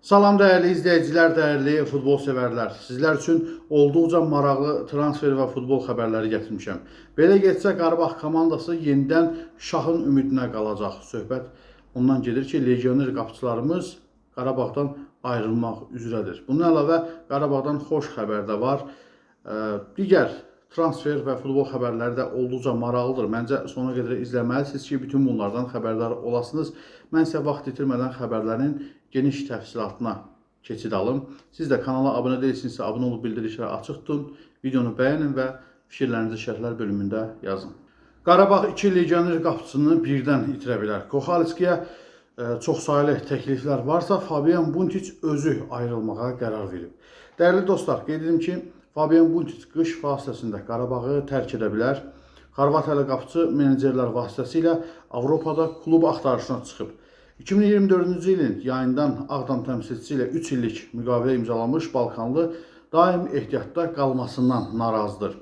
Salam değerli izleyiciler, değerli futbol severler. Sizler üçün olduqca maraqlı transfer və futbol xəbərləri gətirmişəm. Belə getsə Qarabağ komandası yenidən şahın ümidinə qalacaq. Söhbət ondan gedir ki, legioner qapıçılarımız Qarabağdan ayrılmaq üzrədir. Bundan əlavə Qarabağdan xoş xəbər də var. Digər transfer və futbol xəbərləri də olduqca maraqlıdır. Məncə sona qədər izləməlisiniz ki, bütün bunlardan xəbərdar olasınız. Mən isə vaxt itirmədən xəbərlərin geniş təfsilatına keçid alım. Siz də kanala abunə deyilsinizsə, abunə olub bildirişləri açıq tutun, videonu bəyənin və fikirlərinizi şərhlər bölümündə yazın. Qarabağ 2 legioner qapıçını birdən itirə bilər. Koxalskiyə çoxsaylı təkliflər varsa, Fabian Buntic özü ayrılmağa qərar verib. Dəyərli dostlar, qeyd edim ki, Fabian Buntic qış fasiləsində Qarabağı tərk edə bilər. Xorvatiyalı qapıçı menecerlər vasitəsilə Avropada klub axtarışına çıxıb. 2024-cü ilin yayından Ağdam təmsilçisi ilə 3 illik müqavilə imzalamış Balkanlı daim ehtiyatda qalmasından narazıdır.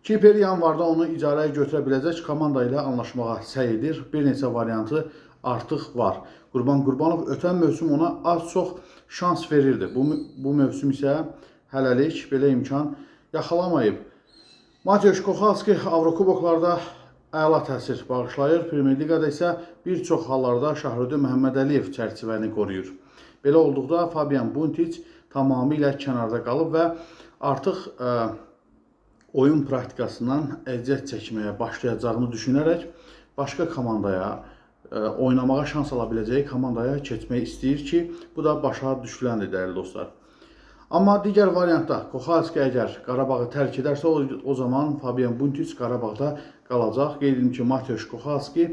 Kiper yanvarda onu icarəyə götürə biləcək komanda ilə anlaşmağa səy edir. Bir neçə variantı artıq var. Qurban Qurbanov ötən mövsüm ona az-çox şans verirdi. Bu mövsüm isə hələlik belə imkan yaxalamayıb. Mateusz Koxalski Avrokuboklarda əla təsir bağışlayır. Premyer Liqada isə bir çox hallarda Şahrudin Məhəmmədəliyev çərçivəni qoruyur. Belə olduqda Fabian Buntic tamamilə kənarda qalıb və artıq oyun praktikasından əziyyət çəkməyə başlayacağını düşünərək başqa komandaya, oynamağa şans ala biləcəyi komandaya keçmək istəyir ki, bu da başa düşüləndir dəyərli dostlar. Amma digər variantda Koxalski əgər Qarabağı tərk edərsə, o zaman Fabian Buntic Qarabağda qalacaq. Qeyd edim ki, Mateusz Koxalski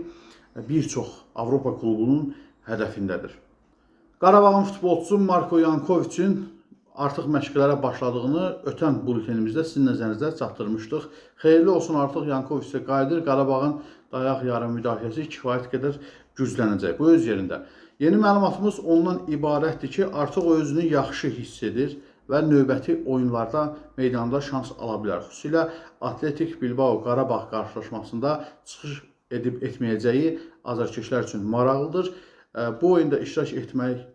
bir çox Avropa klubunun hədəfindədir. Qarabağın futbolçusu Marko Yankoviçin artıq məşqlərə başladığını ötən bültenimizdə sizin nəzərinizə çatdırmışdıq. Xeyirli olsun, artıq Yankoviç də qayıdır. Qarabağın dayaq yarım müdafiəsi kifayət qədər güclənəcək. Bu öz yerində. Yeni məlumatımız ondan ibarətdir ki, artıq o özünü yaxşı hiss edir və növbəti oyunlarda meydanda şans ala bilər. Xüsusilə Atletik Bilbao Qarabağ qarşılaşmasında çıxış edib etməyəcəyi azarkeşlər üçün maraqlıdır. Bu oyunda iştirak etmək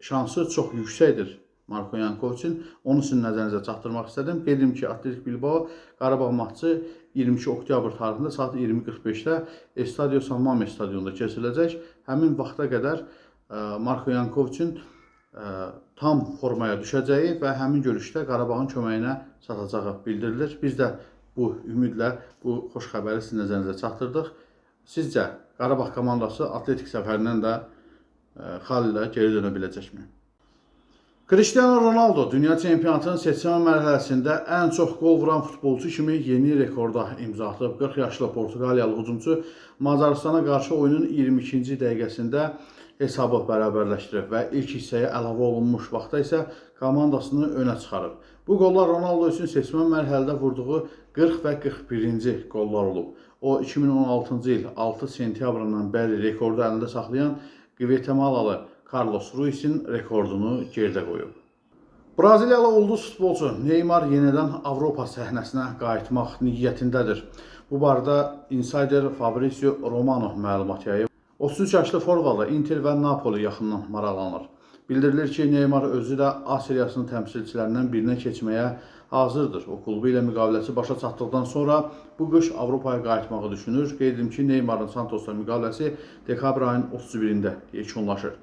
şansı çox yüksəkdir Marko Yankoviçin. Onu sizin nəzərinizə çatdırmaq istədim. Qeyd edim ki, Atletik Bilbao Qarabağ maçı 22 oktyabr tarixində saat 20:45-də Estadio San Mamés stadionunda keçiriləcək. Həmin vaxta qədər Marko Yankoviçin tam formaya düşəcəyi və həmin görüşdə Qarabağın köməyinə çatacağı bildirilir. Biz də bu ümidlə bu xoş xəbəri sizin nəzərinizə çatdırdıq. Sizcə Qarabağ komandası Atletik səfərindən də xal ilə geri dönə biləcəkmi? Cristiano Ronaldo dünya çempionatının seçmə mərhələsində ən çox qol vuran futbolçu kimi yeni rekorda imza atıb. 40 yaşlı Portuqaliyalı hücumçu Macaristana qarşı oyunun 22-ci dəqiqəsində hesabı bərabərləşdirib və ilk hissəyə əlavə olunmuş vaxtda isə komandasını önə çıxarıb. Bu qollar Ronaldo üçün seçmə mərhələdə vurduğu 40 və 41-ci qollar olub. O 2016-cı il 6 sentyabrından bəri rekordu əlində saxlayan Qvitemalalı Carlos Ruiz'in rekordunu geridə qoyub. Braziliyalı ulduz futbolçu Neymar yenidən Avropa səhnəsinə qayıtmaq niyyətindədir. Bu barədə insider Fabrizio Romano məlumat yayıb. 33 yaşlı forvada Inter və Napoli yaxından maraqlanır. Bildirilir ki, Neymar özü də A seriyasının təmsilçilərindən birinə keçməyə hazırdır. O klubu ilə müqaviləsi başa çatdıqdan sonra bu qış Avropaya qayıtmağı düşünür. Qeyd edim ki, Neymarın Santosla müqaviləsi dekabr ayının 31-də yekunlaşır.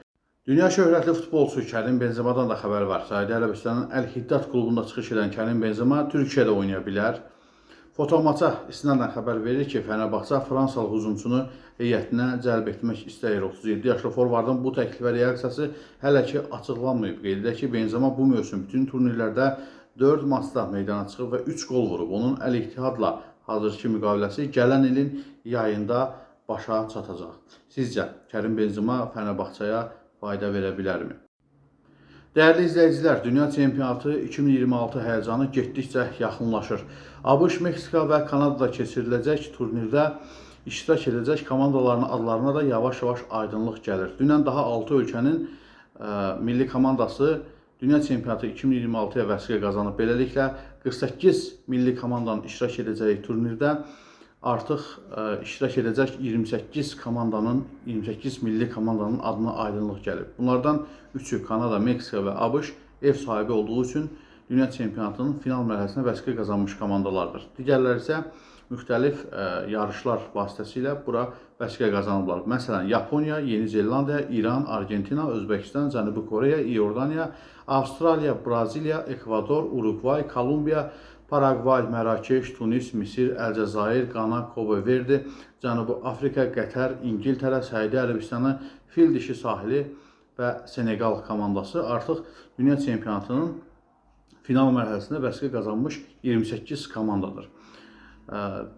Dünya şöhrətli futbolçu Kərim Benzemadan da xəbər var. Səudi Ərəbistanın Əl-Hiddət klubunda çıxış edən Kərim Benzema Türkiyədə oynaya bilər. Fotomaça istinadən xəbər verir ki, Fenerbahçe Fransalı hücumçunu heyətinə cəlb etmək istəyir. 37 yaşlı forvardın bu təklifə reaksiyası hələ ki açıqlanmayıb. Qeyd edək ki, Benzema bu mövsüm bütün turnirlərdə 4 maçda meydana çıxıb və 3 qol vurub. Onun Əl-İttihadla hazırki müqaviləsi gələn ilin yayında başa çatacaq. Sizcə Kərim Benzema Fenerbahçe'yə fayda verə bilərmi? Dəyərli izləyicilər, Dünya Çempionatı 2026 həyəcanı getdikcə yaxınlaşır. ABŞ, Meksika və Kanadada keçiriləcək turnirdə iştirak edəcək komandaların adlarına da yavaş-yavaş aydınlıq gəlir. Dünən daha 6 ölkənin milli komandası Dünya Çempionatı 2026-ya vəsiqə qazanıb. Beləliklə, 48 milli komandanın iştirak edəcəyi turnirdə artıq iştirak edəcək 28 komandanın, 28 milli komandanın adına aydınlıq gəlib. Bunlardan 3-ü Kanada, Meksika və ABŞ ev sahibi olduğu üçün dünya çempionatının final mərhələsinə vəsiqə qazanmış komandalardır. Digərləri isə müxtəlif yarışlar vasitəsilə bura vəsiqə qazanıblar. Məsələn, Yaponiya, Yeni Zelandiya, İran, Argentina, Özbəkistan, Cənubi Koreya, İordaniya, Avstraliya, Braziliya, Ekvador, Uruqvay, Kolumbiya, Paragvay, Mərakeş, Tunis, Misir, Əlcəzair, Qana, Kobe Verde, Cənubi Afrika, Qətər, İngiltərə, Səudiyyə Ərəbistanı, Fil dişi sahili və Senegal komandası artıq dünya çempionatının final mərhələsində vəsiqə qazanmış 28 komandadır.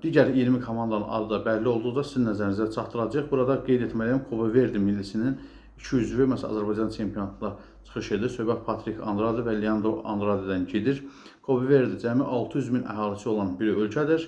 Digər 20 komandanın adı da bəlli olduqca sizin nəzərinizə çatdıracaq. Burada qeyd etməliyəm, Kobe Verde millisinin 2 üzvü Azərbaycan çempionatında çıxış edir. Söhbət Patrik Andrade və Leandro Andrade'dən gedir. Kobe Verde cəmi 600 min əhalisi olan bir ölkədir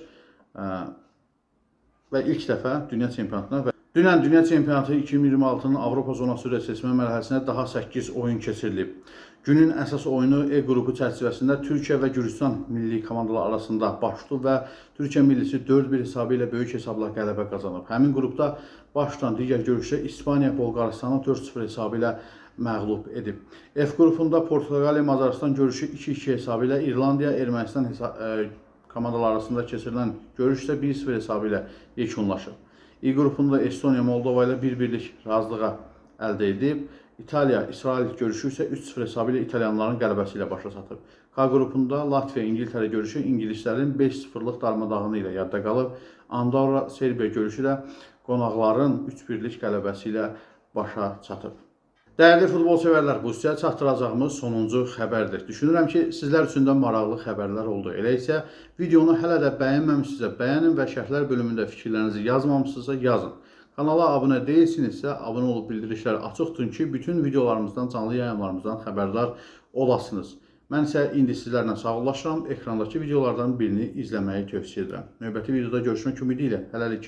və ilk dəfə dünya çempionatına və dünən dünya çempionatı 2026-nın Avropa zonası üzrə seçmə mərhələsinə daha 8 oyun keçirilib. Günün əsas oyunu E qrupu çərçivəsində Türkiyə və Gürcüstan milli komandalar arasında baş tutub və Türkiyə millisi 4-1 hesabı ilə böyük hesabla qələbə qazanıb. Həmin qrupda baş tutan digər görüşdə İspaniya Bolqarıstanı 4-0 hesabı ilə məğlub edib. F qrupunda Portuqaliya Macaristan görüşü 2-2 hesabı ilə, İrlandiya Ermənistan komandalar arasında keçirilən görüş isə 1-0 hesabı ilə yekunlaşıb. İ qrupunda Estoniya Moldova ilə 1-1lik razılığa əldə edib. İtaliya İsrail görüşü isə 3-0 hesabı ilə İtalyanların qələbəsi ilə başa çatıb. K qrupunda Latviya İngiltərə görüşü ingilislərin 5-0-lıq darmadağını ilə yadda qalıb. Andorra Serbiya görüşü də qonaqların 3-1-lik qələbəsi ilə başa çatıb. Dəyərli futbol sevərlər, bu sizə çatdıracağımız sonuncu xəbərdir. Düşünürəm ki, sizlər üçün də maraqlı xəbərlər oldu. Elə isə videonu hələ də bəyənməmişsinizsə, bəyənin və şərhlər bölümündə fikirlərinizi yazmamışsınızsa yazın. Kanala abunə deyilsinizsə, abunə olub bildirişləri açıq tutun ki, bütün videolarımızdan, canlı yayımlarımızdan xəbərdar olasınız. Mən isə indi sizlərlə sağollaşıram, ekrandakı videolardan birini izləməyi tövsiyə edirəm. Növbəti videoda görüşmək ümidi ilə, hələlik.